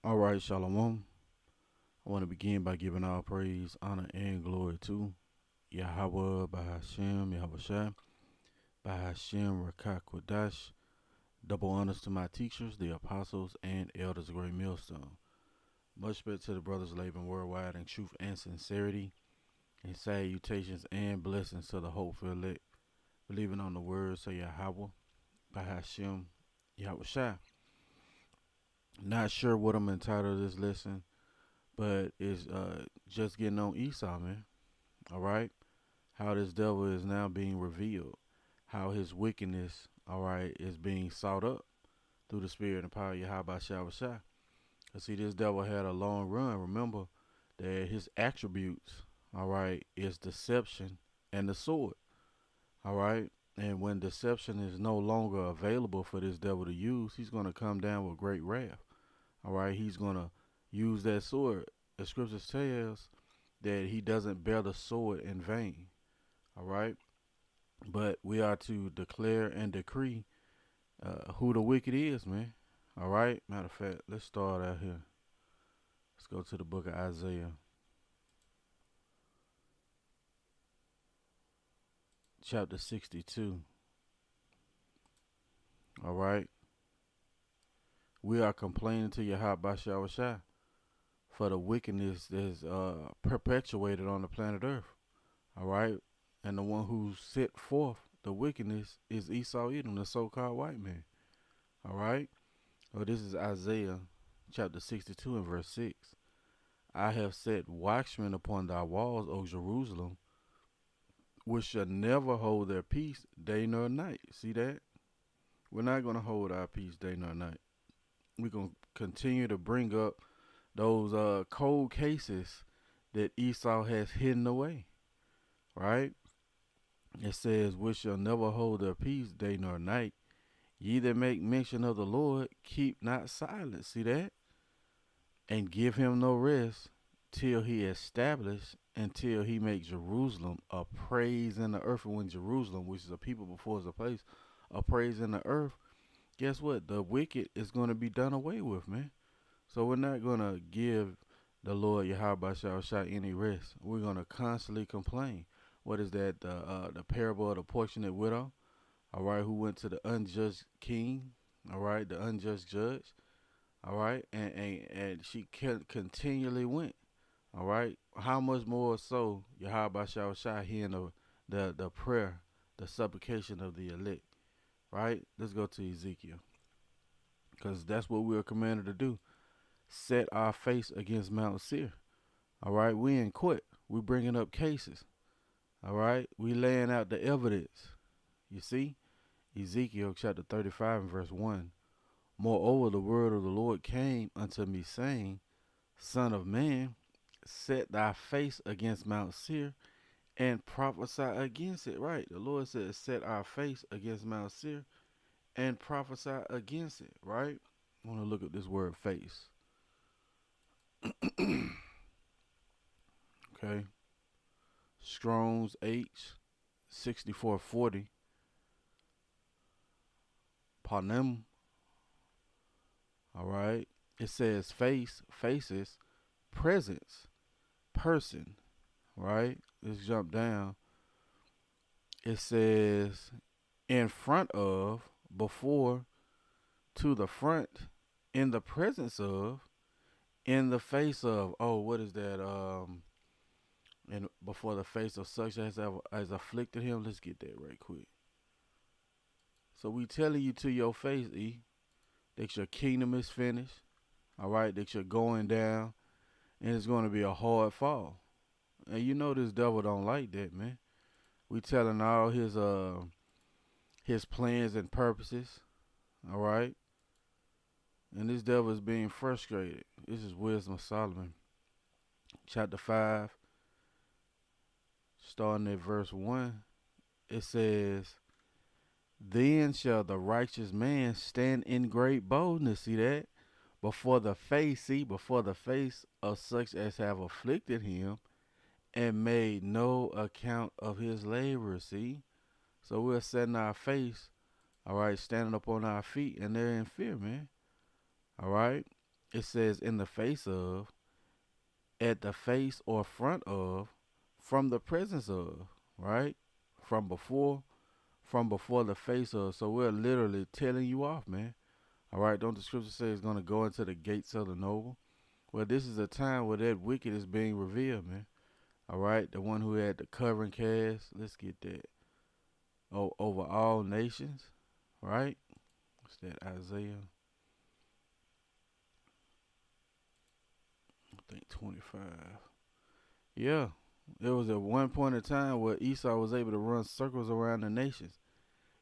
All right, Shalom. I want to begin by giving all praise, honor, and glory to Yahawah, bahasham, Yahawashi, bahasham, Rawchaa Qadash. Double honors to my teachers, the apostles, and elders of Great Millstone. Much respect to the brothers laboring worldwide in truth and sincerity, and salutations and blessings to the hopeful elect, believing on the words of Yahawah, bahasham, Yahawashi. Not sure what I'm entitled this lesson, but it's just getting on Esau, man. All right, how this devil is now being revealed, how his wickedness, all right, is being sought up through the spirit and power of Yahawashi. See, this devil had a long run. Remember that his attributes, all right, is deception and the sword, all right. And when deception is no longer available for this devil to use, he's going to come down with great wrath. All right, he's going to use that sword. The scriptures tells that he doesn't bear the sword in vain. All right, but we are to declare and decree who the wicked is, man. All right. Matter of fact, let's start out here. Let's go to the book of Isaiah, chapter 62. All right. We are complaining to Yahawashi for the wickedness that's perpetuated on the planet Earth. All right. And the one who set forth the wickedness is Esau Edom, the so-called white man. All right. Well, this is Isaiah chapter 62 and verse 6. I have set watchmen upon thy walls, O Jerusalem, which shall never hold their peace day nor night. See that? We're not going to hold our peace day nor night. We're going to continue to bring up those cold cases that Esau has hidden away. Right? It says, which shall never hold their peace day nor night. Ye that make mention of the Lord, keep not silent. See that? And give him no rest till he establish, until he make Jerusalem a praise in the earth. And when Jerusalem, which is a people before is a place, a praise in the earth, guess what? The wicked is going to be done away with, man. So we're not going to give the Lord Yahawashi any rest. We're going to constantly complain. What is that? The parable of the fortunate widow, all right, who went to the unjust king, all right, the unjust judge, all right, and she continually went, all right. How much more so Yahawashi hearing the prayer, the supplication of the elect, right? Let's go to Ezekiel, because that's what we are commanded to do. Set our face against Mount Seir, all right. We in court. We bringing up cases, all right. We laying out the evidence. You see, Ezekiel chapter 35 and verse 1. Moreover, the word of the Lord came unto me, saying, Son of man, set thy face against Mount Seir, and prophesy against it. Right. The Lord said, set our face against Mount Seir, and prophesy against it. Right. I want to look at this word face. Okay. Strong's H 6440. Panem. All right. It says face, faces, presence, person. Right. Let's jump down. It says in front of, before, to the front, in the presence of, in the face of. Oh, what is that? And before the face of such as has afflicted him. Let's get that right quick. So we telling you to your face, E, that your kingdom is finished. All right, that you're going down, and it's going to be a hard fall. And you know this devil don't like that, man. We telling all his plans and purposes. All right, and this devil is being frustrated. This is Wisdom of Solomon, chapter 5, starting at verse 1. It says, then shall the righteous man stand in great boldness. See that? Before the face, before the face of such as have afflicted him, and made no account of his labor. See? So we're setting our face, all right, standing up on our feet, and they're in fear, man. All right? it says in the face of, at the face or front of, from the presence of, right? From before, from before the face of. So we're literally telling you off, man. All right, don't the scripture say it's going to go into the gates of the noble? Well, this is a time where that wicked is being revealed, man. All right, the one who had the covering cast. Let's get that. Oh, over all nations, right? What's that? Isaiah, I think 25. Yeah, there was at one point in time where Esau was able to run circles around the nations.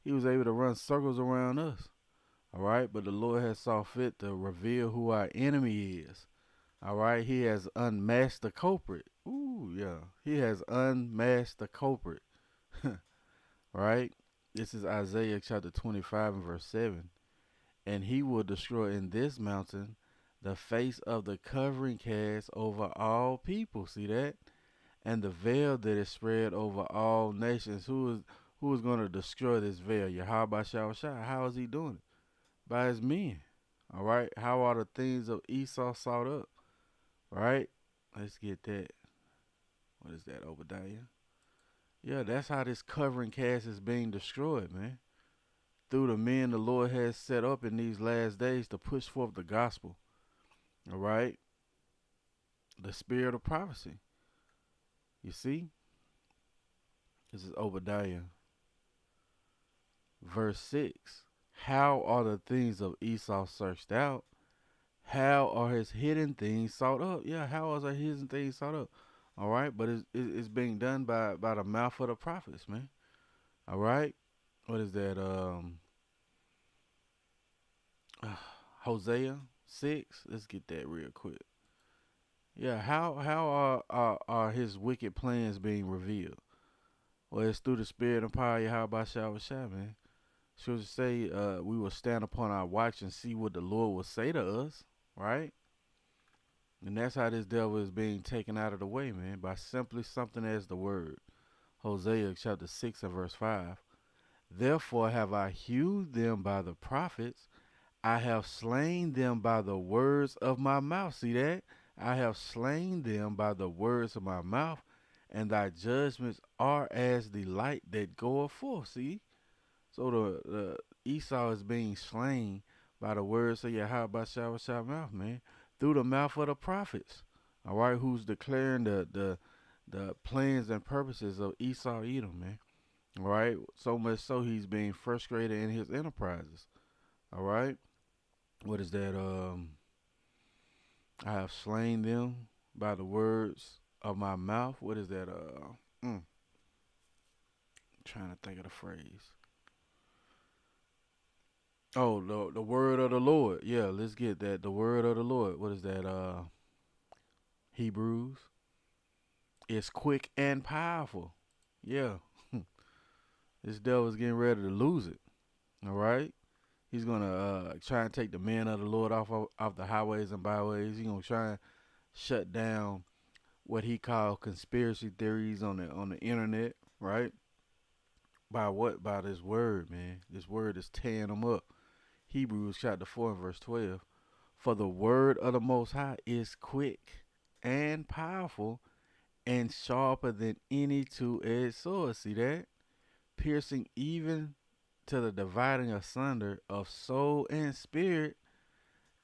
He was able to run circles around us. All right, but the Lord has saw fit to reveal who our enemy is. All right, He has unmasked the culprit. Ooh, yeah, He has unmasked the culprit. Right? This is Isaiah chapter 25 and verse 7. And He will destroy in this mountain the face of the covering cast over all people. See that? And the veil that is spread over all nations. Who is going to destroy this veil? Yahawashi. How is He doing it? By His men. All right. How are the things of Esau sought up? Right. Let's get that. What is that, Obadiah? Yeah, that's how this covering cast is being destroyed, man. Through the men the Lord has set up in these last days to push forth the gospel. All right. The spirit of prophecy. You see? This is Obadiah, verse 6. How are the things of Esau searched out? How are his hidden things sought up? Yeah, how are his hidden things sought up? All right, but it's being done by the mouth of the prophets, man. All right, what is that? Hosea 6. Let's get that real quick. Yeah, how are his wicked plans being revealed? Well, it's through the spirit and power of Yahawashi, man. Scripture say we will stand upon our watch and see what the Lord will say to us, right? And that's how this devil is being taken out of the way, man, by simply something as the word. Hosea chapter 6 and verse 5. Therefore have I hewed them by the prophets. I have slain them by the words of my mouth. See that? I have slain them by the words of my mouth, and thy judgments are as the light that goeth forth. See? So the Esau is being slain by the words of Yahawashi mouth, man, through the mouth of the prophets. All right, who's declaring the plans and purposes of Esau Edom, man. All right, so much so he's being frustrated in his enterprises. All right, what is that? I have slain them by the words of my mouth. What is that? Trying to think of the phrase. Oh, the word of the Lord. Yeah, let's get that. The word of the Lord. What is that? Hebrews. It's quick and powerful. Yeah. This devil's getting ready to lose it. All right. He's gonna try and take the men of the Lord off the highways and byways. He's gonna try and shut down what he called conspiracy theories on the internet. Right. By what? By this word, man. This word is tearing them up. Hebrews chapter 4 and verse 12. For the word of the Most High is quick and powerful and sharper than any two-edged sword. See that? Piercing even to the dividing asunder of soul and spirit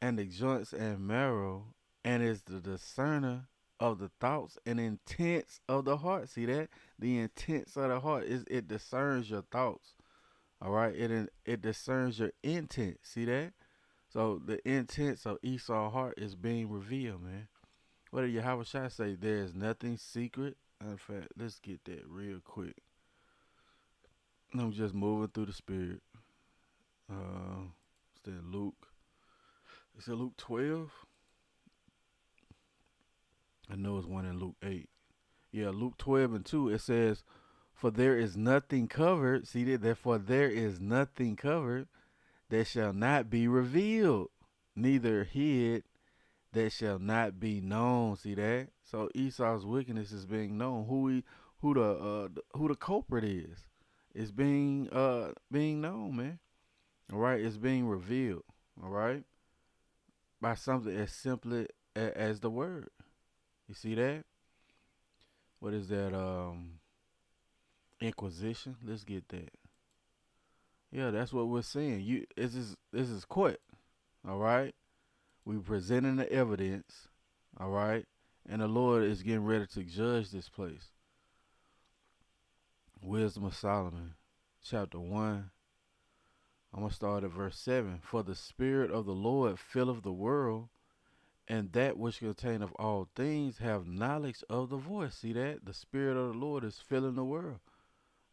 and the joints and marrow, and is the discerner of the thoughts and intents of the heart. See that? The intents of the heart it discerns your thoughts. All right, it discerns your intent. See that? So the intents of Esau's heart is being revealed, man. What did Yahawashi say? There is nothing secret. In fact, let's get that real quick. I'm just moving through the spirit. It's that Luke. Is it Luke 12? I know it's one in Luke 8. Yeah, Luke 12 and 2. It says, for there is nothing covered. See that? Therefore there is nothing covered that shall not be revealed, neither hid that shall not be known. See that? So Esau's wickedness is being known. Who the culprit is. It's being known, man. All right, it's being revealed. All right. by something as simple as the word. You see that? What is that? Inquisition. Let's get that. Yeah, that's what we're saying. This is court. All right. We presenting the evidence. All right. And the Lord is getting ready to judge this place. Wisdom of Solomon, chapter 1. I'm going to start at verse 7. For the Spirit of the Lord filleth the world, and that which containeth all things have knowledge of the voice. See that? The Spirit of the Lord is filling the world.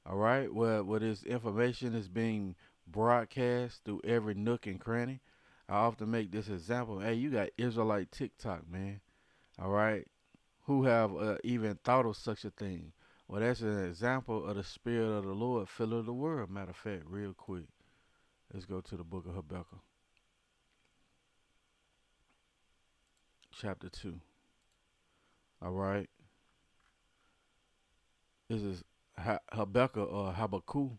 All right? Where this information is being broadcast through every nook and cranny. I often make this example. Hey, you got Israelite TikTok, man. All right? Who have even thought of such a thing. Well, that's an example of the Spirit of the Lord filling the world. Matter of fact, real quick. Let's go to the book of Habakkuk, chapter 2. All right. This is Habakkuk or Habakkuk,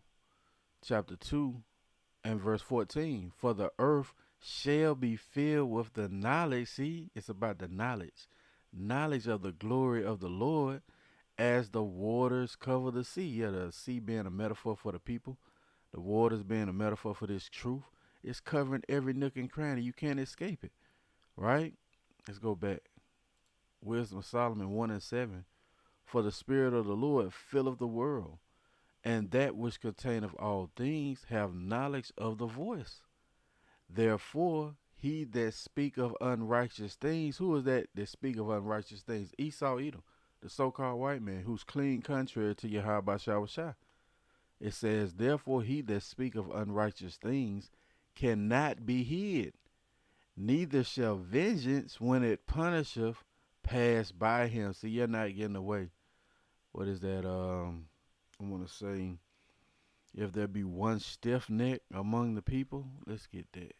chapter 2 and verse 14. For the earth shall be filled with the knowledge. See, it's about the knowledge. Knowledge of the glory of the Lord as the waters cover the sea. Yeah, the sea being a metaphor for the people. The waters being a metaphor for this truth. It's covering every nook and cranny. You can't escape it. Right? Let's go back. Wisdom of Solomon 1 and 7. For the Spirit of the Lord filleth the world, and that which containeth all things have knowledge of the voice. Therefore, he that speak of unrighteous things, who is that speak of unrighteous things? Esau Edom, the so-called white man, who's clean contrary to Yahawashi. It says, therefore he that speak of unrighteous things cannot be hid, neither shall vengeance when it punisheth pass by him. See, you're not getting away. What is that? I want to say, if there be one stiff neck among the people, let's get that.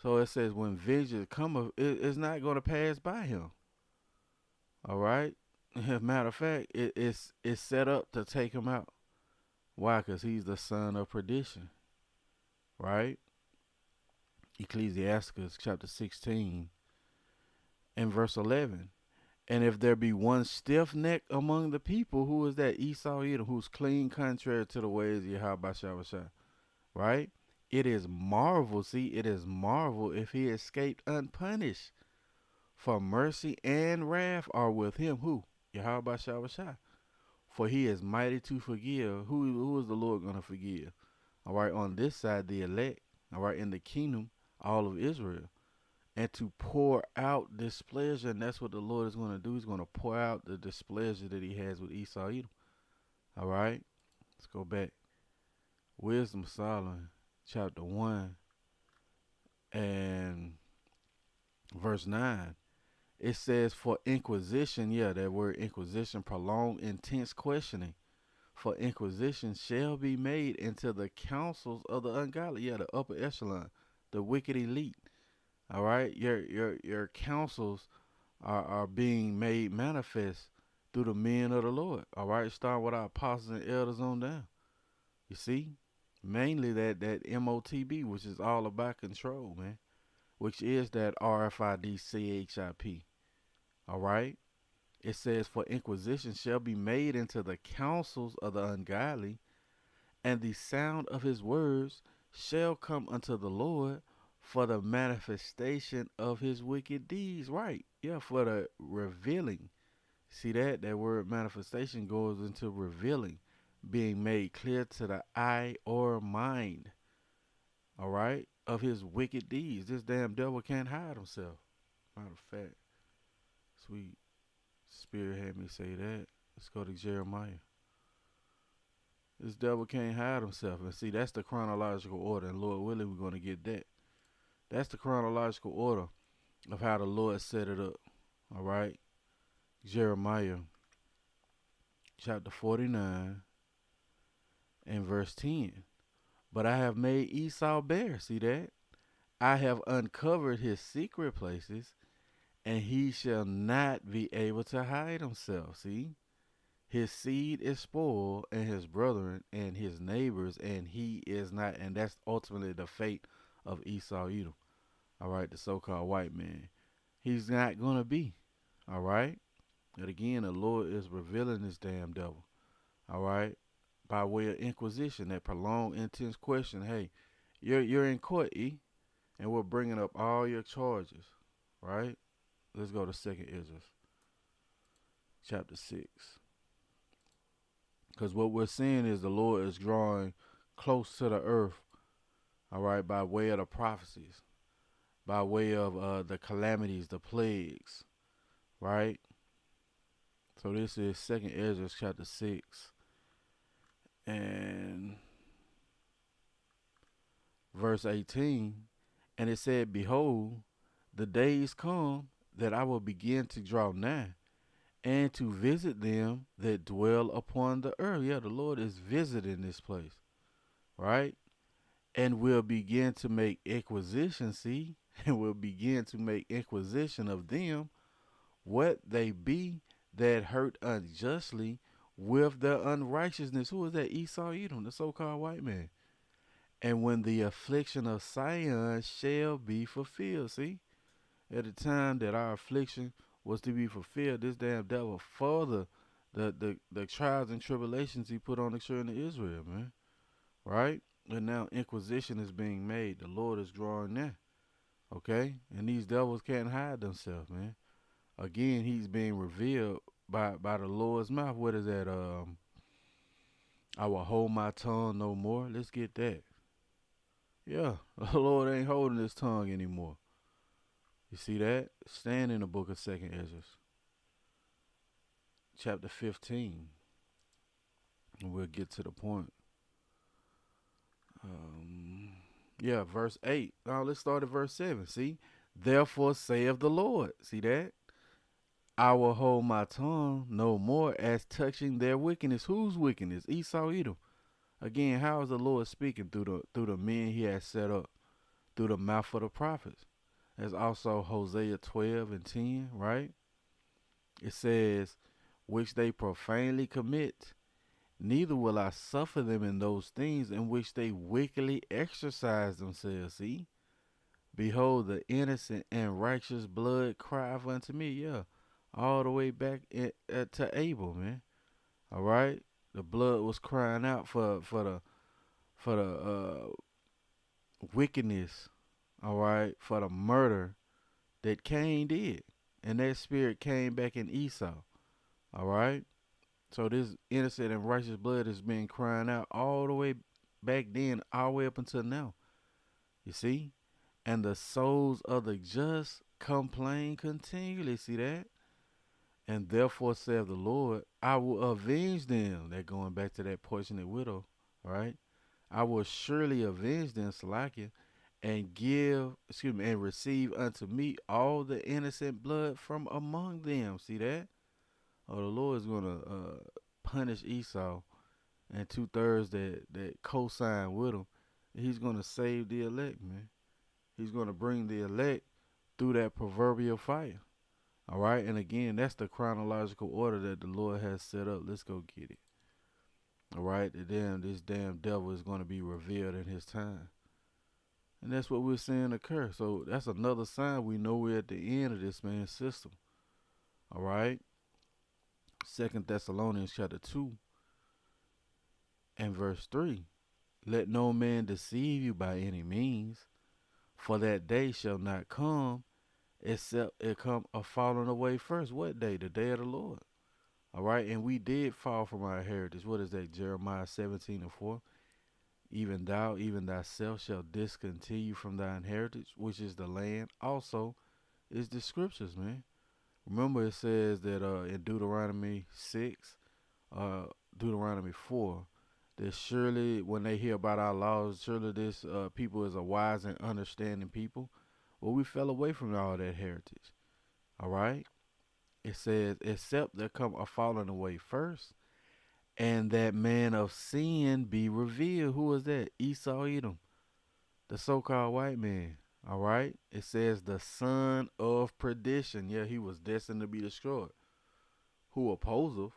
So it says, when vengeance cometh, it's not going to pass by him. All right. Matter of fact, it's set up to take him out. Why? Because he's the son of perdition. Right? Ecclesiasticus chapter 16 and verse 11. And if there be one stiff neck among the people, who is that? Esau Edom, who's clean contrary to the ways of Yahawashi. Right? It is marvel, see, it is marvel if he escaped unpunished. For mercy and wrath are with him. Who? Yahawashi. For he is mighty to forgive. Who is the Lord going to forgive? All right, on this side, the elect. All right, in the kingdom, all of Israel. And to pour out displeasure, and that's what the Lord is going to do. He's going to pour out the displeasure that he has with Esau Edom. All right, let's go back. Wisdom of Solomon, chapter 1 and verse 9. It says, for inquisition, yeah, that word inquisition, prolonged, intense questioning. For inquisition shall be made into the councils of the ungodly. Yeah, the upper echelon, the wicked elite. All right, your counsels are being made manifest through the men of the Lord. All right, starting with our apostles and elders on down. You see, mainly that MOTB, which is all about control, man, which is that RFID CHIP. All right, it says, for inquisition shall be made into the counsels of the ungodly, and the sound of his words shall come unto the Lord for the manifestation of his wicked deeds. Right. Yeah, for the revealing. See that word manifestation goes into revealing, being made clear to the eye or mind. All right. Of his wicked deeds. This damn devil can't hide himself. Matter of fact, sweet Spirit had me say that. Let's go to Jeremiah. This devil can't hide himself. And see, that's the chronological order. And Lord willing, we're going to get that. That's the chronological order of how the Lord set it up. All right. Jeremiah chapter 49 and verse 10. But I have made Esau bare. See that? I have uncovered his secret places, and he shall not be able to hide himself. See? His seed is spoiled, and his brethren and his neighbors, and he is not. And that's ultimately the fate of Esau Edom. All right, the so-called white man. He's not gonna be. All right. And again, the Lord is revealing this damn devil. All right, by way of inquisition, that prolonged, intense question. Hey, you're in court, E, and we're bringing up all your charges. Right. Let's go to Second Ezra, chapter 6. Because what we're seeing is the Lord is drawing close to the earth, all right, by way of the prophecies, by way of the calamities, the plagues, right? So this is Second Ezra chapter 6 and verse 18. And it said, behold, the days come that I will begin to draw nigh and to visit them that dwell upon the earth. Yeah, the Lord is visiting this place, right? And will begin to make acquisition, see? And will begin to make acquisition of them, what they be that hurt unjustly with their unrighteousness. Who is that? Esau Edom, the so-called white man. And when the affliction of Sion shall be fulfilled, see? At the time that our affliction was to be fulfilled, this damn devil further the trials and tribulations he put on the children of Israel, man. Right? And now inquisition is being made. The Lord is drawing near. Okay? And these devils can't hide themselves, man. Again, he's being revealed by the Lord's mouth. What is that? I will hold my tongue no more. Let's get that. Yeah, the Lord ain't holding his tongue anymore. You see that? Stand in the book of Second Ezra, chapter 15. And we'll get to the point. Yeah, verse 8. Now let's start at verse 7. See? Therefore saith the Lord. See that? I will hold my tongue no more as touching their wickedness. Whose wickedness? Esau Edom. Again, how is the Lord speaking? Through the men he has set up, through the mouth of the prophets. There's also Hosea 12 and 10, right? It says, which they profanely commit, neither will I suffer them in those things in which they wickedly exercise themselves. See? Behold, the innocent and righteous blood crieth unto me. Yeah, all the way back to Abel, man. All right, the blood was crying out for the wickedness. All right, for the murder that Cain did, and that spirit came back in Esau. All right, so this innocent and righteous blood has been crying out all the way back then, all the way up until now. You see, and the souls of the just complain continually. See that? And therefore saith the Lord, I will avenge them. They're going back to that portionate widow, right? I will surely avenge them, Salakia, and and receive unto me all the innocent blood from among them. See that? Oh, the Lord is going to punish Esau and 2/3 that co-sign with him. He's going to save the elect, man. He's going to bring the elect through that proverbial fire. All right, and again, that's the chronological order that the Lord has set up. Let's go get it. All right, this damn devil is going to be revealed in his time, and that's what we're seeing occur. So that's another sign we know we're at the end of this man's system. All right, 2 Thessalonians chapter 2 and verse 3. Let no man deceive you by any means, for that day shall not come except it come a falling away first. What day? The day of the Lord. All right, and we did fall from our heritage. What is that? Jeremiah 17 and 4. Even thou, even thyself, shall discontinue from thine heritage, which is the land. Also, is the scriptures, man. Remember, it says that in Deuteronomy 6, Deuteronomy 4, that surely when they hear about our laws, surely this people is a wise and understanding people. Well, we fell away from all that heritage. All right. It says, except there come a falling away first, and that man of sin be revealed. Who is that? Esau Edom, the so-called white man. All right. It says the son of perdition. Yeah, he was destined to be destroyed. Who opposeth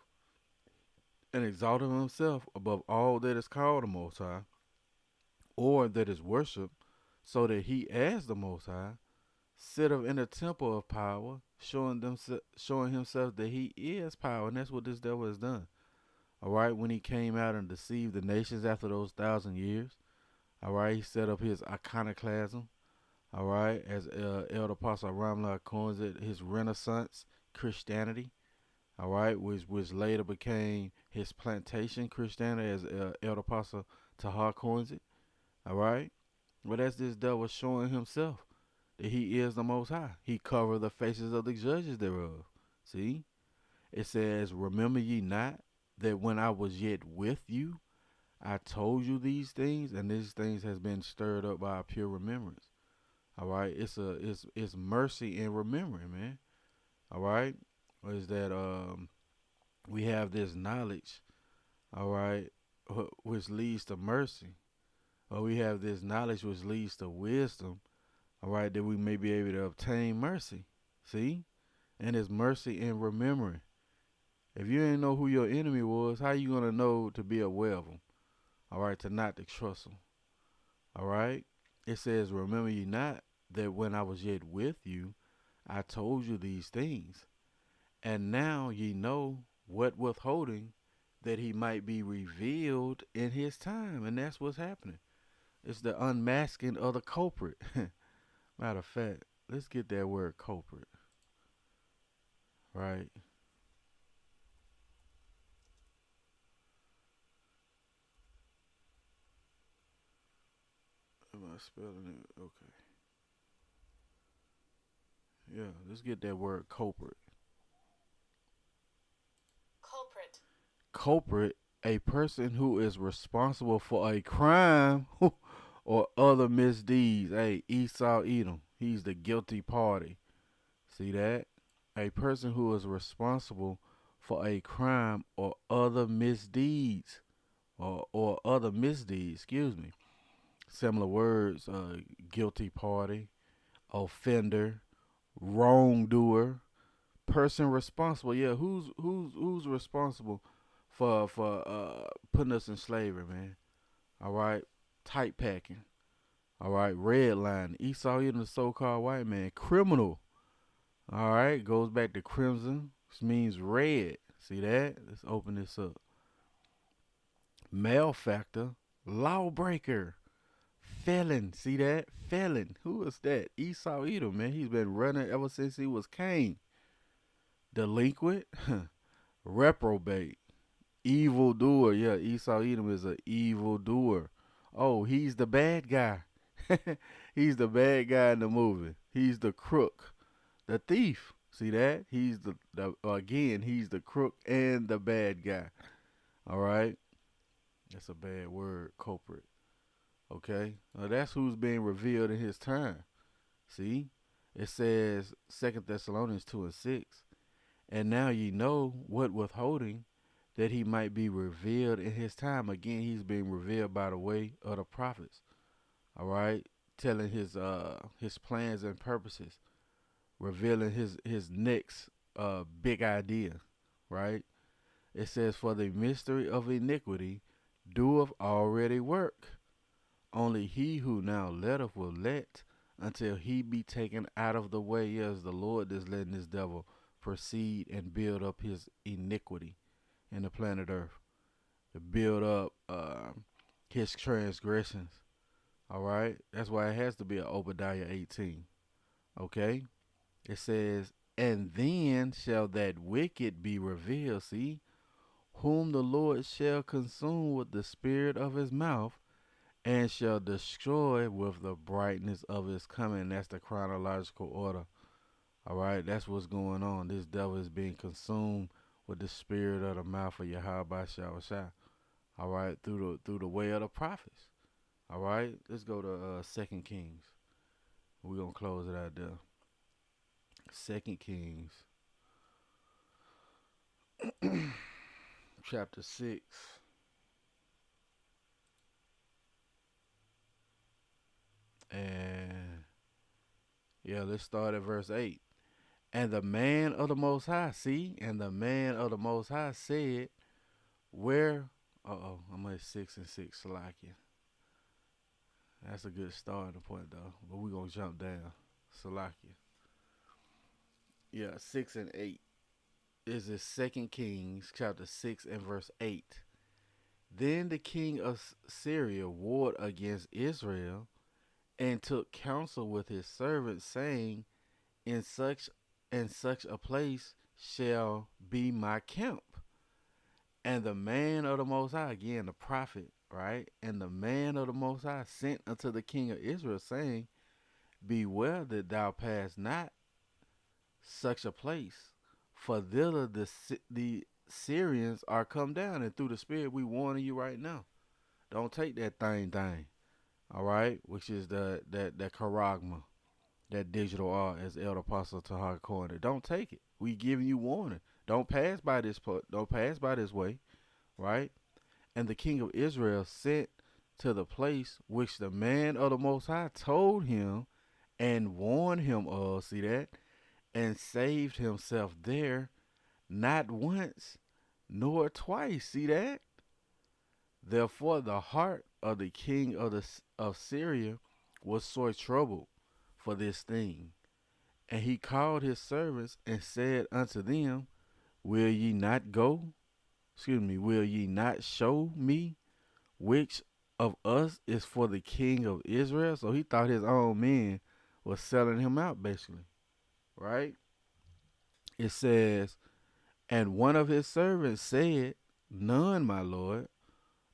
and exalteth himself above all that is called the Most High, or that is worshipped, so that he as the Most High sitteth in the temple of power, showing himself that he is power, and that's what this devil has done. All right, when he came out and deceived the nations after those 1,000 years, all right, he set up his iconoclasm. All right, as Elder Apostle Ramla coins it, his Renaissance Christianity. All right, which later became his plantation Christianity, as Elder Apostle Tahar coins it. All right, well, that's this devil showing himself that he is the Most High. He covered the faces of the judges thereof. See, it says, "Remember ye not that when I was yet with you, I told you these things, and these things has been stirred up by a pure remembrance." All right, it's mercy and remembering, man. All right, or is that we have this knowledge, all right, which leads to mercy, or we have this knowledge which leads to wisdom, all right, that we may be able to obtain mercy. See, and it's mercy and remembering. If you ain't know who your enemy was, how you gonna know to be aware of them? All right, to not to trust them. All right, it says, "Remember ye not that when I was yet with you, I told you these things, and now ye know what withholding, that he might be revealed in his time." And that's what's happening. It's the unmasking of the culprit. Matter of fact, let's get that word culprit. Right? Am I spelling it? Okay. Yeah, let's get that word culprit. Culprit. Culprit, a person who is responsible for a crime or other misdeeds. Hey, Esau Edom, he's the guilty party. See that? A person who is responsible for a crime or other misdeeds, or other misdeeds, excuse me. Similar words, guilty party, offender, wrongdoer, person responsible. Yeah, who's responsible for putting us in slavery, man? All right, tight packing. All right, red line. Esau Edom, the so-called white man, criminal. All right, goes back to crimson, which means red. See that? Let's open this up. Malefactor, lawbreaker, felon. See that? Felon. Who is that? Esau Edom, man. He's been running ever since he was Cain. Delinquent, reprobate, evildoer. Yeah, Esau Edom is an evildoer. Oh, he's the bad guy. He's the bad guy in the movie. He's the crook, the thief. See that? He's the again. He's the crook and the bad guy. All right, that's a bad word, culprit. Okay, that's who's being revealed in his time. See, it says 2 Thessalonians 2:6. And now ye know what withholding, that he might be revealed in his time. Again, he's being revealed by the way of the prophets. All right, telling his plans and purposes, revealing his next big idea. Right. It says, "For the mystery of iniquity doeth already work. Only he who now letteth will let until he be taken out of the way." Yes, the Lord is letting this devil proceed and build up his iniquity in the planet Earth, to build up his transgressions. All right, that's why it has to be an Obadiah 18. Okay, it says, "And then shall that wicked be revealed." See, whom the Lord shall consume with the spirit of his mouth, and shall destroy with the brightness of his coming. That's the chronological order. All right, that's what's going on. This devil is being consumed with the spirit of the mouth of Yahawashi. All right, through the way of the prophets. All right, let's go to Second Kings. We're gonna close it out there. Second Kings, chapter 6, and yeah, let's start at verse 8. "And the man of the Most High, see, and the man of the Most High said, where?" I'm at 6 and 6, Salakia. That's a good starting point, though. But we're going to jump down. Salakia. Yeah, 6 and 8. This is Second Kings chapter 6 and verse 8. Then the king of Syria warred against Israel and took counsel with his servants, saying, In such and such a place shall be my camp. And the man of the Most High, again the prophet, right? And the man of the Most High sent unto the king of Israel, saying, Beware that thou pass not such a place, for thither the Syrians are come down, and through the Spirit we warning you right now. Don't take that thing, all right? Which is that charagma, that digital art, as Elder Apostle Tahar coined it. Don't take it. We giving you warning. Don't pass by this. Don't pass by this way, right? And the king of Israel sent to the place which the man of the Most High told him and warned him of. See that? And saved himself there, not once nor twice. See that? Therefore, the heart of the king of Syria was sore troubled for this thing, and he called his servants and said unto them, Will ye not go? Will ye not show me which of us is for the king of Israel? So he thought his own men was selling him out, basically, right? It says, and one of his servants said, None, my lord,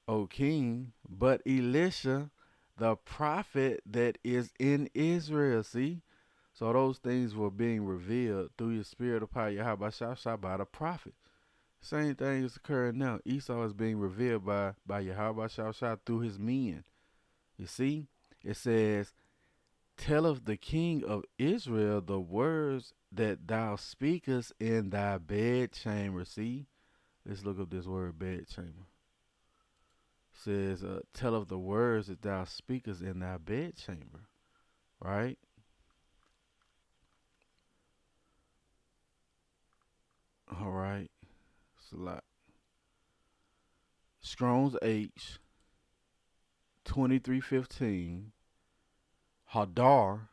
O king, but Elisha, the prophet that is in Israel. See? So those things were being revealed through your spirit of power, Yahawashi, by the prophet. Same thing is occurring now. Esau is being revealed by Yahawashi through his men. You see? It says, Telleth the king of Israel the words that thou speakest in thy bedchamber. See? Let's look up this word bedchamber. Says, telleth the words that thou speakest in thy bedchamber. Right? All right. It's a lot. Strong's H 2315. Hadar.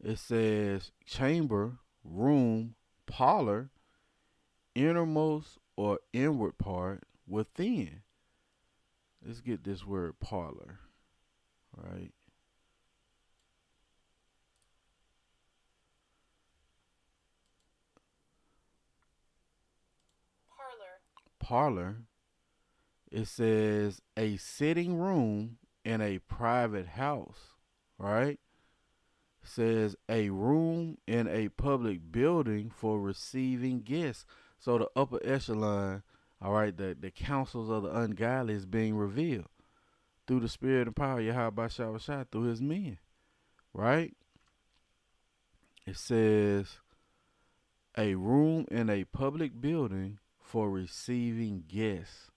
It says chamber, room, parlor, innermost or inward part, within. Let's get this word parlor. Right. Parlor. It says a sitting room in a private house. Right. It says a room in a public building for receiving guests. So the upper echelon, all right, the counsels of the ungodly is being revealed through the spirit and power of Yahawashi through his men. Right. It says a room in a public building for receiving guests.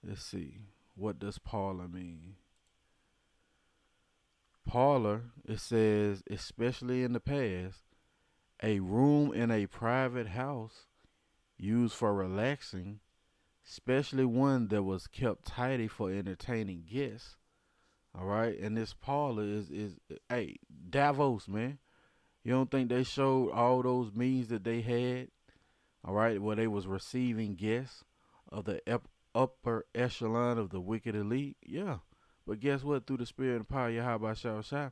Let's see. What does parlor mean? Parlor, it says, especially in the past, a room in a private house used for relaxing, especially one that was kept tidy for entertaining guests. All right, and this parlor is hey, Davos, man. You don't think they showed all those meetings that they had, all right, where they was receiving guests of the upper echelon of the wicked elite? Yeah. But guess what? Through the spirit and power of Yahawashi,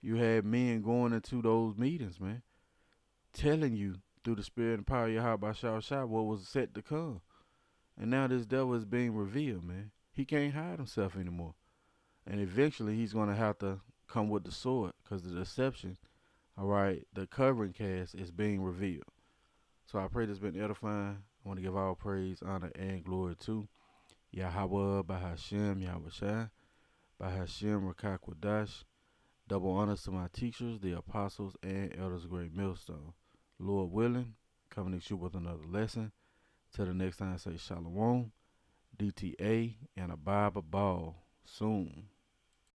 you had men going into those meetings, man, telling you through the spirit and power of Yahawashi what was set to come. And now this devil is being revealed, man. He can't hide himself anymore. And eventually he's going to have to come with the sword, because the deception, all right, the covering cast is being revealed. So I pray this has been edifying. I want to give all praise, honor, and glory to Yahawah, bahasham, Yahawashi, bahasham, Rawchaa Qadash. Double honors to my teachers, the apostles, and elders of Great Millstone. Lord willing, coming at you with another lesson. Till the next time, say shalom, DTA, and a Bible ball soon.